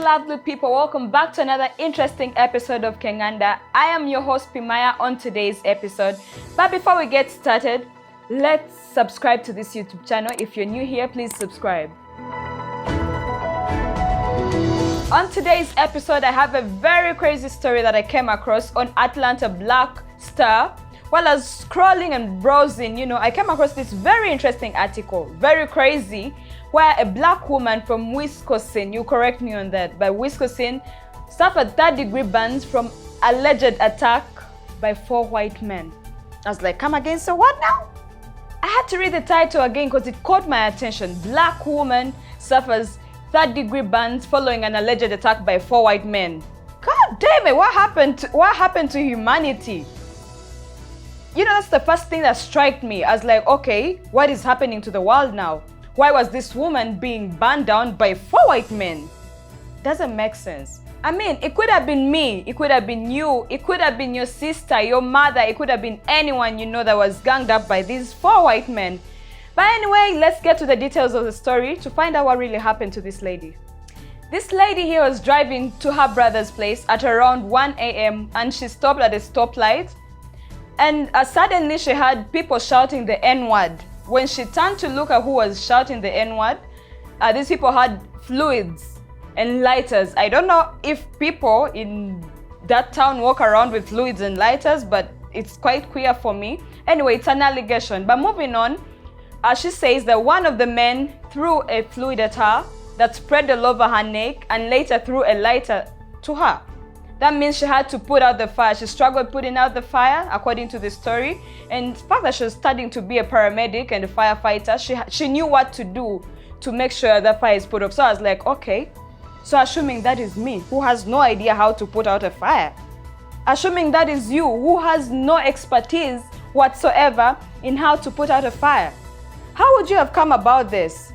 lovely people, welcome back to another interesting episode of Kenganda. I am your host Pimaya on today's episode. But before we get started, let's subscribe to this YouTube channel. If you're new here, please subscribe. On today's episode, I have a very crazy story that I came across on Atlanta Black Star. While I was scrolling and browsing, I came across this very interesting article, very crazy, where a black woman from Wisconsin, you correct me on that, by Wisconsin, suffered third-degree burns from alleged attack by 4 white men. I was like, come again, so what now? I had to read the title again because it caught my attention. Black woman suffers third-degree burns following an alleged attack by 4 white men. God damn it, what happened to humanity? That's the first thing that struck me. I was like, okay, what is happening to the world now? Why was this woman being burned down by 4 white men? Doesn't make sense. I mean, it could have been me, it could have been you, it could have been your sister, your mother, it could have been anyone that was ganged up by these 4 white men. But anyway, let's get to the details of the story to find out what really happened to this lady. This lady here was driving to her brother's place at around 1 a.m. and she stopped at a stoplight. And suddenly she heard people shouting the N-word. When she turned to look at who was shouting the N-word, these people had fluids and lighters. I don't know if people in that town walk around with fluids and lighters, but it's quite queer for me. Anyway, it's an allegation. But moving on, she says that one of the men threw a fluid at her that spread all over her neck and later threw a lighter to her. That means she had to put out the fire. She struggled putting out the fire, according to the story. And the fact that she was studying to be a paramedic and a firefighter, she knew what to do to make sure the fire is put up. So I was like, okay. So assuming that is me, who has no idea how to put out a fire. Assuming that is you, who has no expertise whatsoever in how to put out a fire. How would you have come about this?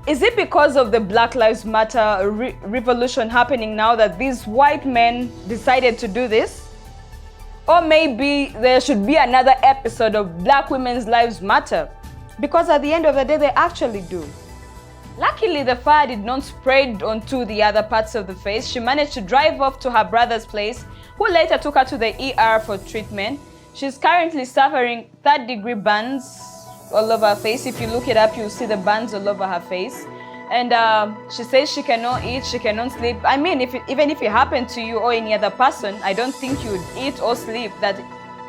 Is it because of the Black Lives Matter revolution happening now that these white men decided to do this? Or maybe there should be another episode of Black Women's Lives Matter? Because at the end of the day, they actually do. Luckily, the fire did not spread onto the other parts of the face. She managed to drive off to her brother's place, who later took her to the ER for treatment. She's currently suffering third-degree burns all over her face. If you look it up, you'll see the burns all over her face. And she says she cannot eat, she cannot sleep. I mean, even if it happened to you or any other person, I don't think you would eat or sleep. That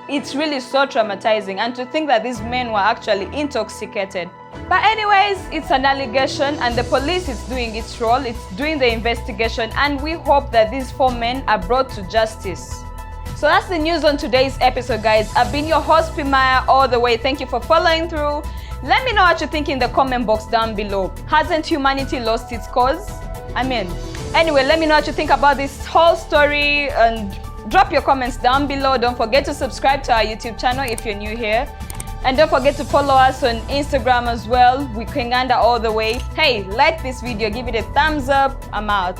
it's really so traumatizing. And to think that these men were actually intoxicated. But anyways, it's an allegation and the police is doing its role. It's doing the investigation and we hope that these 4 men are brought to justice. So that's the news on today's episode, guys. I've been your host, Pimaya, all the way. Thank you for following through. Let me know what you think in the comment box down below. Hasn't humanity lost its cause? Anyway, let me know what you think about this whole story and drop your comments down below. Don't forget to subscribe to our YouTube channel if you're new here. And don't forget to follow us on Instagram as well. We Kenganda all the way. Hey, like this video, give it a thumbs up. I'm out.